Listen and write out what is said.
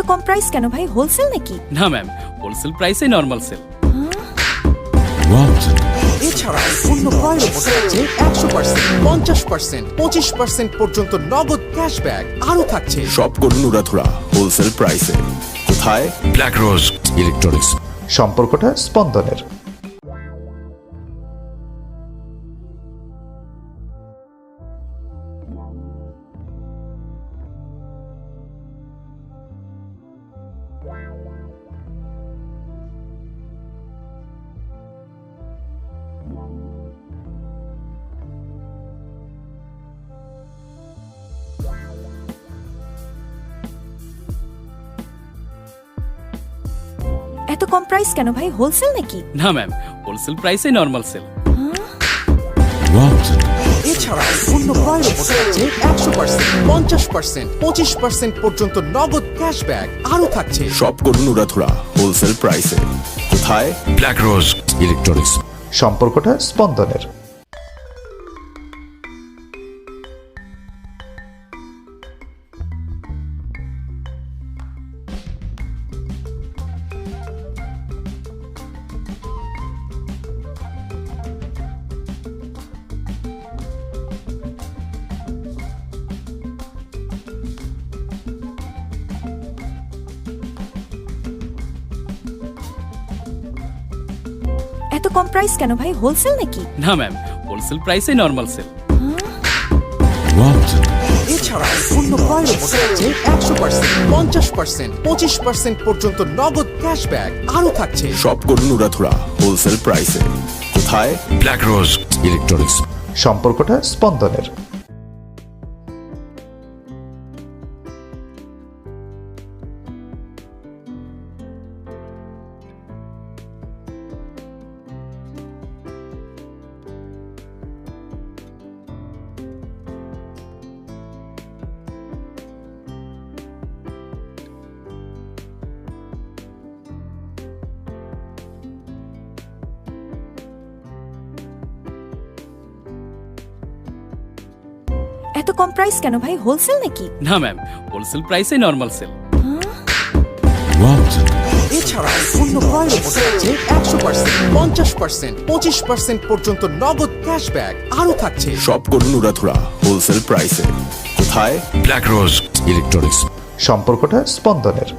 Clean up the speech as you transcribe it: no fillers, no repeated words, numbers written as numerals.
কম price কেন ভাই? Wholesale নাকি? না ম্যাম, হোলসেল প্রাইসে নরমাল সেল। এছাড়া পণ্য ক্রয়ের উপর থাকছে 100%, 50%, 25% পর্যন্ত নগদ ক্যাশব্যাক আরও থাকছে। শপ করুন উড়াধুরা হোলসেল প্রাইসে। কোথায়? ব্ল্যাক রোজ ইলেকট্রনিক্স। সম্পর্কটা স্পন্দনের। এত কম প্রাইস কেন ভাই? হোলসেল নাকি? না ম্যাম, হোলসেল প্রাইসে নরমাল সেল। এছাড়া পণ্য ক্রয়ের উপর থাকছে 100%, 50%, 25% পর্যন্ত নগদ ক্যাশব্যাক আরও থাকছে। শপ করুন উড়াধুরা হোলসেল প্রাইসে। কোথায়? ব্ল্যাক রোজ ইলেকট্রনিক্স। সম্পর্কটা স্পন্দনের। এত কম প্রাইস কেন ভাই? হোলসেল নাকি? না ম্যাম, হোলসেল প্রাইসে নরমাল সেল। এছাড়া পণ্য ক্রয়ের উপর থাকছে 100%, 50%, 25% পর্যন্ত নগদ ক্যাশব্যাক আরও থাকছে। শপ করুন উড়াধুরা হোলসেল প্রাইসে। কোথায়? ব্ল্যাক রোজ ইলেকট্রনিক্স। সম্পর্কটা স্পন্দনের। এত কম প্রাইস কেন ভাই? হোলসেল নাকি? না ম্যাম, হোলসেল প্রাইসে নরমাল সেল। এছাড়া পণ্য ক্রয়ের উপর থাকছে 100%, 50%, 25% পর্যন্ত নগদ ক্যাশব্যাক আরও থাকছে। শপ করুন উড়াধুরা হোলসেল প্রাইসে। কোথায়? ব্ল্যাক রোজ ইলেকট্রনিক্স। সম্পর্কটা স্পন্দনের।